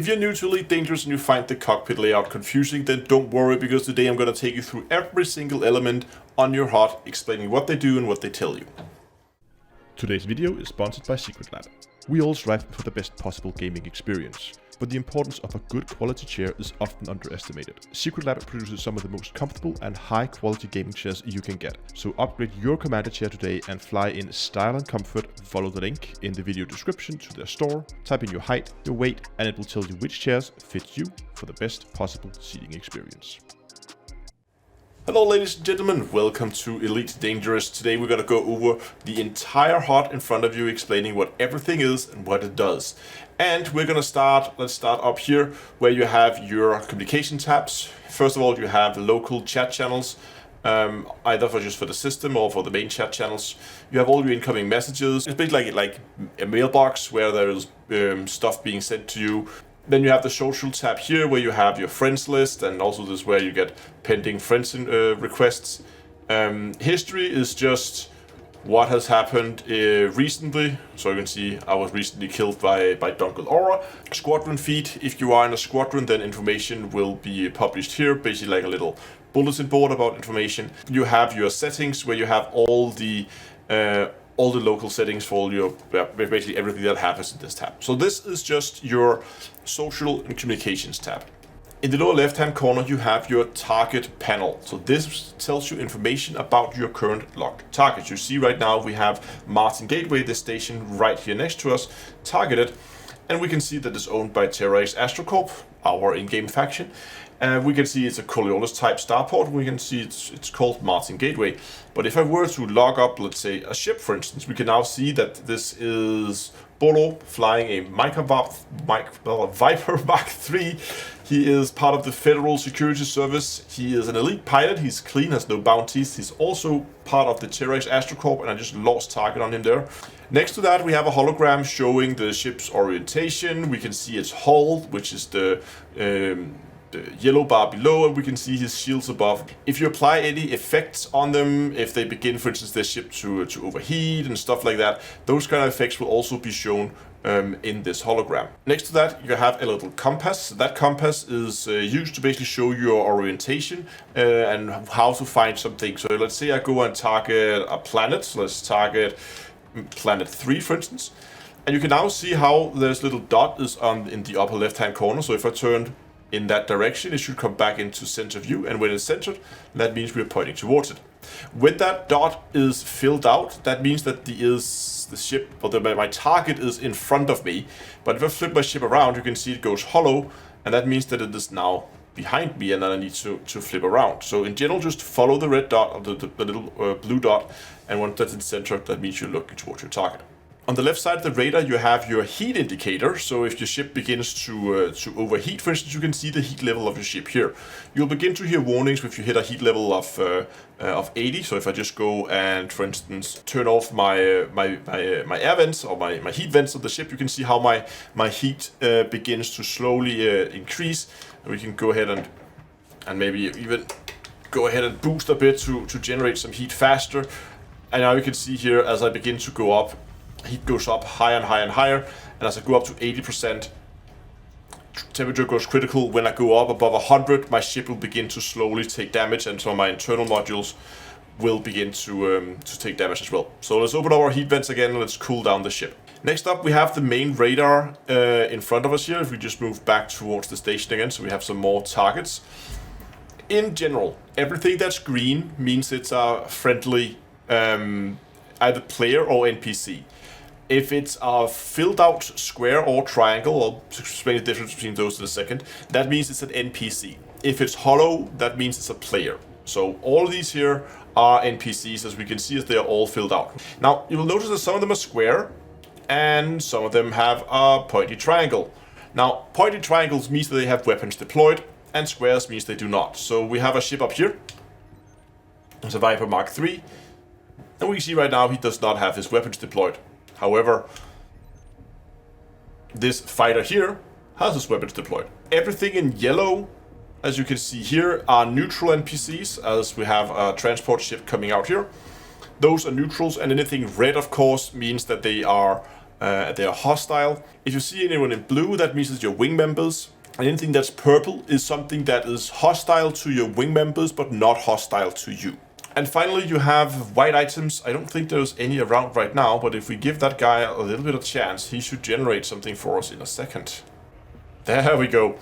If you're new to Elite Dangerous and you find the cockpit layout confusing, then don't worry, because today I'm going to take you through every single element on your HUD, explaining what they do and what they tell you. Today's video is sponsored by SecretLab. We all strive for the best possible gaming experience, but the importance of a good quality chair is often underestimated. SecretLab produces some of the most comfortable and high quality gaming chairs you can get. So upgrade your commander chair today and fly in style and comfort. Follow the link in the video description to their store, type in your height, your weight, and it will tell you which chairs fit you for the best possible seating experience. Hello ladies and gentlemen, welcome to Elite Dangerous. Today we're going to go over the entire HUD in front of you, explaining what everything is and what it does. And we're going to let's start up here where you have your communication tabs. First of all, you have local chat channels, either for the system or for the main chat channels. You have all your incoming messages. It's basically like a mailbox where there is stuff being sent to you. Then you have the social tab here where you have your friends list, and also this is where you get pending friends requests. History is just what has happened recently. So you can see I was recently killed by Dunkel Aura. Squadron feed, if you are in a squadron, then information will be published here, basically like a little bulletin board about information. You have your settings where you have all the local settings for all your, basically everything that happens in this tab. So this is just your social and communications tab. In the lower left hand corner you have your target panel. So this tells you information about your current locked targets. You see right now we have Martin Gateway, this station right here next to us, targeted. And we can see that it's owned by Interresed Astrocorp, our in-game faction. We can see it's a Coriolis type starport. We can see it's called Martin Gateway. But if I were to log up, let's say, a ship, for instance, we can now see that this is Bolo flying a Viper Mark III. He is part of the Federal Security Service. He is an elite pilot. He's clean, has no bounties. He's also part of the Interresed Astrocorp, and I just lost target on him there. Next to that, we have a hologram showing the ship's orientation. We can see its hull, which is the yellow bar below, and we can see his shields above. If you apply any effects on them, if they begin, for instance, their ship to overheat and stuff like that, those kind of effects will also be shown in this hologram. Next to that, you have a little compass. That compass is used to basically show your orientation and how to find something. So let's say I go and target a planet. So let's target planet 3, for instance. And you can now see how this little dot is in the upper left-hand corner. So if I turn in that direction, it should come back into center view, and when it's centered, that means we're pointing towards it. When that dot is filled out, that means that the ship, or my target is in front of me. But if I flip my ship around, you can see it goes hollow, and that means that it is now behind me, and then I need to flip around. So in general, just follow the red dot, or the little blue dot, and once that's in center, that means you're looking towards your target. On the left side of the radar, you have your heat indicator. So if your ship begins to overheat, for instance, you can see the heat level of your ship here. You'll begin to hear warnings if you hit a heat level of 80. So if I just go and, for instance, turn off my air vents or my heat vents of the ship, you can see how my heat begins to slowly increase. And we can go ahead and maybe even go ahead and boost a bit to generate some heat faster. And now you can see here, as I begin to go up, heat goes up higher and higher and higher, and as I go up to 80%, temperature goes critical. When I go up above 100, my ship will begin to slowly take damage, and so my internal modules will begin to take damage as well. So let's open our heat vents again, and let's cool down the ship. Next up, we have the main radar in front of us here. If we just move back towards the station again, so we have some more targets. In general, everything that's green means it's a friendly either player or NPC. If it's a filled out square or triangle, I'll explain the difference between those in a second, that means it's an NPC. If it's hollow, that means it's a player. So all of these here are NPCs, as we can see, as they are all filled out. Now, you will notice that some of them are square, and some of them have a pointy triangle. Now, pointy triangles means that they have weapons deployed, and squares means they do not. So we have a ship up here. It's a Viper Mark III. And we can see right now he does not have his weapons deployed. However, this fighter here has his weapons deployed. Everything in yellow, as you can see here, are neutral NPCs, as we have a transport ship coming out here. Those are neutrals, and anything red, of course, means that they are They are hostile. If you see anyone in blue, that means it's your wing members. And anything that's purple is something that is hostile to your wing members, but not hostile to you. And finally, you have white items. I don't think there's any around right now, but if we give that guy a little bit of chance, he should generate something for us in a second. There we go.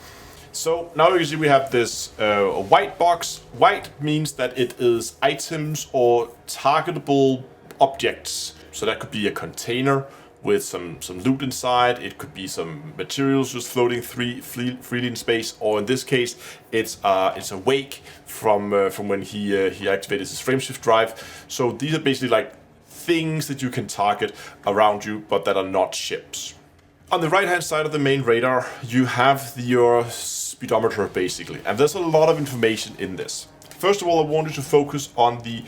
So now you see we have this white box. White means that it is items or targetable objects. So that could be a container with some loot inside. It could be some materials just floating freely in space, or in this case, it's a wake from when he activated his frameshift drive. So these are basically like things that you can target around you, but that are not ships. On the right hand side of the main radar, you have your speedometer basically, and there's a lot of information in this. First of all, I wanted to focus on the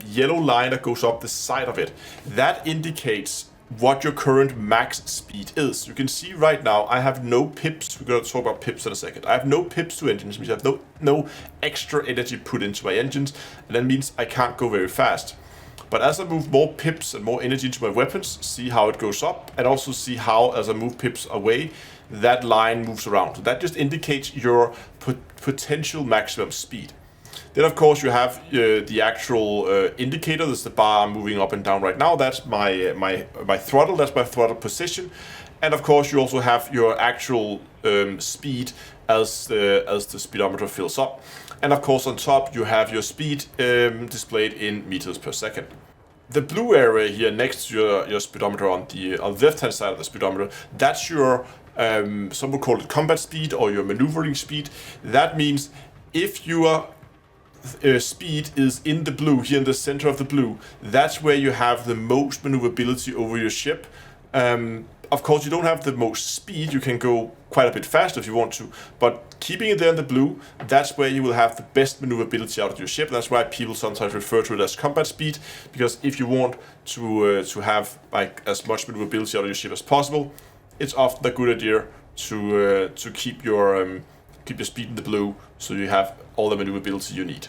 yellow line that goes up the side of it. That indicates what your current max speed is. You can see right now I have no pips. We're going to talk about pips in a second. I have no pips to engines, which I have no extra energy put into my engines, and that means I can't go very fast. But as I move more pips and more energy into my weapons, see how it goes up, and also see how as I move pips away, that line moves around. So that just indicates your potential maximum speed. Then of course you have the actual indicator. This is the bar moving up and down right now. That's my throttle. That's my throttle position. And of course you also have your actual speed as the speedometer fills up. And of course on top you have your speed displayed in meters per second. The blue area here next to your speedometer on the left hand side of the speedometer, that's your some would call it combat speed or your maneuvering speed. That means if your speed is in the blue, here in the center of the blue, that's where you have the most maneuverability over your ship. Of course, you don't have the most speed. You can go quite a bit faster if you want to, but keeping it there in the blue, that's where you will have the best maneuverability out of your ship. That's why people sometimes refer to it as combat speed, because if you want to have like as much maneuverability out of your ship as possible, it's often a good idea to keep your speed in the blue, so you have all the maneuverability you need.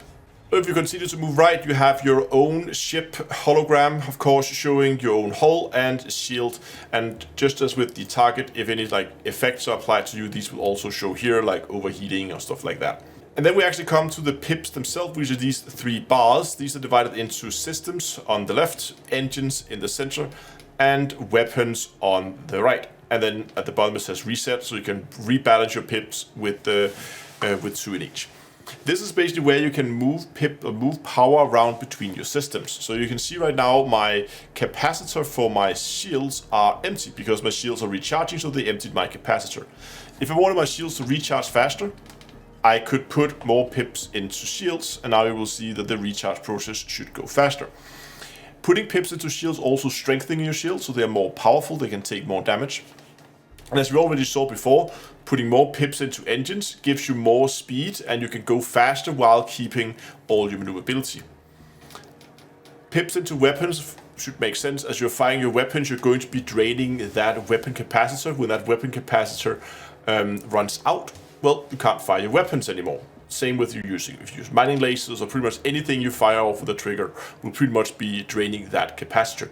If you continue to move right, you have your own ship hologram, of course, showing your own hull and shield. And just as with the target, if any like effects are applied to you, these will also show here, like overheating or stuff like that. And then we actually come to the pips themselves, which are these three bars. These are divided into systems on the left, engines in the center, and weapons on the right. And then at the bottom it says reset, so you can rebalance your pips with two in each. This is basically where you can move power around between your systems. So you can see right now my capacitor for my shields are empty because my shields are recharging, so they emptied my capacitor. If I wanted my shields to recharge faster, I could put more pips into shields, and now you will see that the recharge process should go faster. Putting pips into shields also strengthening your shields, so they are more powerful, they can take more damage. And as we already saw before, putting more pips into engines gives you more speed, and you can go faster while keeping all your maneuverability. Pips into weapons should make sense. As you're firing your weapons, you're going to be draining that weapon capacitor. When that weapon capacitor runs out, well, you can't fire your weapons anymore. Same with you using, if you use mining lasers or pretty much anything you fire off with a trigger will pretty much be draining that capacitor.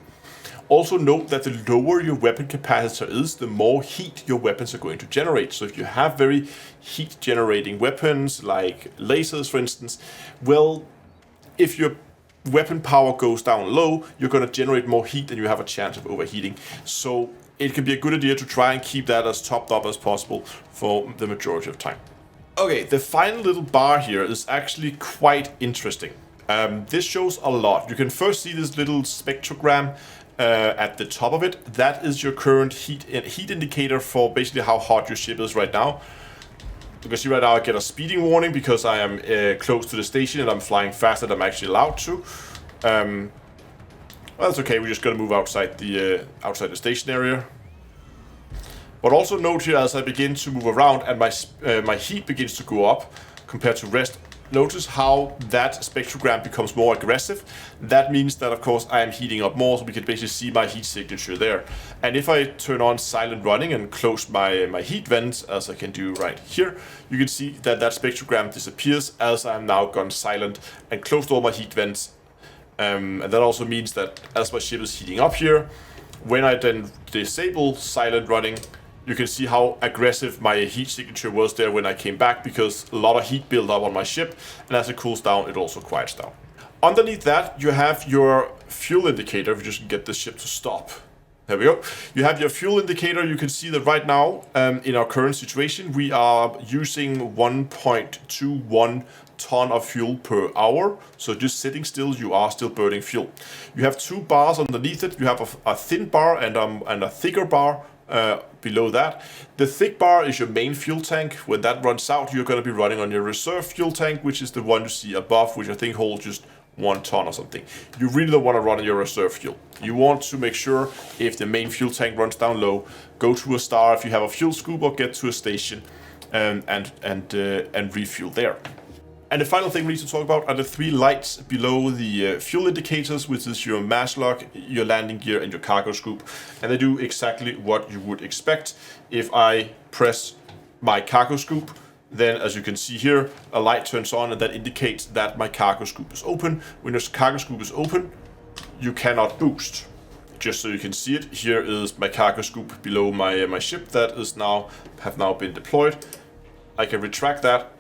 Also note that the lower your weapon capacitor is, the more heat your weapons are going to generate. So if you have very heat generating weapons like lasers, for instance, well, if your weapon power goes down low, you're going to generate more heat and you have a chance of overheating. So it can be a good idea to try and keep that as topped up as possible for the majority of time. Okay, the final little bar here is actually quite interesting. This shows a lot. You can first see this little spectrogram at the top of it. That is your current heat indicator for basically how hot your ship is right now. You can see right now I get a speeding warning because I am close to the station and I'm flying faster than I'm actually allowed to. Well, that's okay. We're just gonna move outside the station area. But also note here as I begin to move around and my heat begins to go up compared to rest. Notice how that spectrogram becomes more aggressive. That means that, of course, I am heating up more, so we can basically see my heat signature there. And if I turn on silent running and close my heat vents, as I can do right here, you can see that that spectrogram disappears as I'm now gone silent and closed all my heat vents. And that also means that as my ship is heating up here, when I then disable silent running, you can see how aggressive my heat signature was there when I came back, because a lot of heat built up on my ship, and as it cools down, it also quiets down. Underneath that, you have your fuel indicator, if you just get the ship to stop. There we go. You have your fuel indicator. You can see that right now, in our current situation, we are using 1.21 ton of fuel per hour. So just sitting still, you are still burning fuel. You have two bars underneath it. You have a thin bar and a thicker bar below that. The thick bar is your main fuel tank. When that runs out, you're going to be running on your reserve fuel tank, which is the one you see above, which I think holds just 1 ton or something. You really don't want to run on your reserve fuel. You want to make sure if the main fuel tank runs down low, go to a star if you have a fuel scoop, or get to a station and refuel there. And the final thing we need to talk about are the 3 lights below the fuel indicators, which is your mass lock, your landing gear, and your cargo scoop. And they do exactly what you would expect. If I press my cargo scoop, then as you can see here, a light turns on, and that indicates that my cargo scoop is open. When your cargo scoop is open, you cannot boost. Just so you can see it, here is my cargo scoop below my ship that is have now been deployed. I can retract that.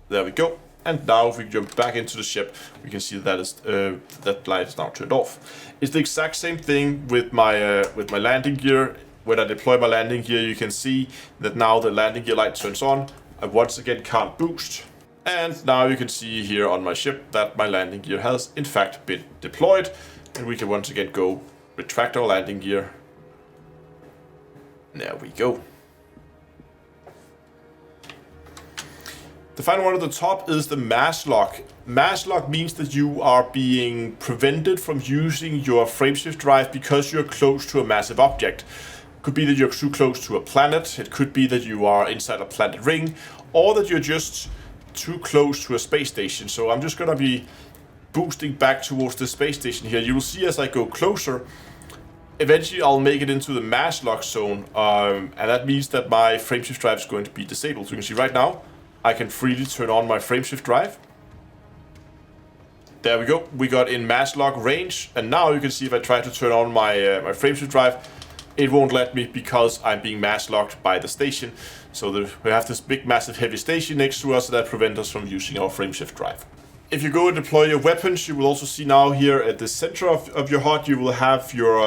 There we go. And now if we jump back into the ship, we can see that light is now turned off. It's the exact same thing with my landing gear. When I deploy my landing gear, you can see that now the landing gear light turns on. I once again can't boost. And now you can see here on my ship that my landing gear has in fact been deployed. And we can once again go retract our landing gear. There we go. The final one at the top is the mass lock. Mass lock means that you are being prevented from using your frameshift drive because you're close to a massive object. Could be that you're too close to a planet, it could be that you are inside a planet ring, or that you're just too close to a space station. So I'm just gonna be boosting back towards the space station here. You will see as I go closer, eventually I'll make it into the mass lock zone, and that means that my frameshift drive is going to be disabled. So you can see right now, I can freely turn on my frameshift drive. There we go, we got in mass lock range, and now you can see if I try to turn on my frameshift drive, it won't let me because I'm being mass locked by the station. So we have this big massive heavy station next to us that prevents us from using our frameshift drive. If you go and deploy your weapons, you will also see now here at the center of your HUD, you will have your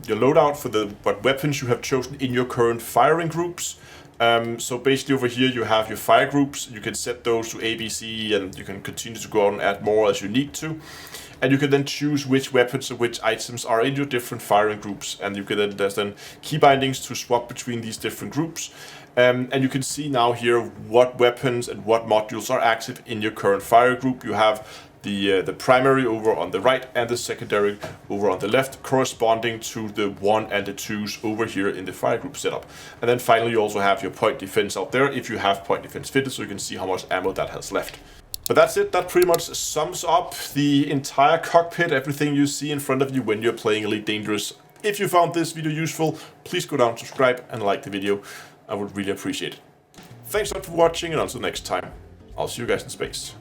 loadout for what weapons you have chosen in your current firing groups. So basically over here you have your fire groups. You can set those to A, B, C, and you can continue to go on and add more as you need to. And you can then choose which weapons and which items are in your different firing groups. And you can then, there's then key bindings to swap between these different groups. And you can see now here what weapons and what modules are active in your current fire group. You have the primary over on the right and the secondary over on the left, corresponding to the 1 and the 2s over here in the fire group setup. And then finally you also have your point defense out there if you have point defense fitted, so you can see how much ammo that has left. But that's it, that pretty much sums up the entire cockpit, everything you see in front of you when you're playing Elite Dangerous. If you found this video useful, please go down, subscribe and like the video. I would really appreciate it. Thanks a lot for watching, and until next time, I'll see you guys in space.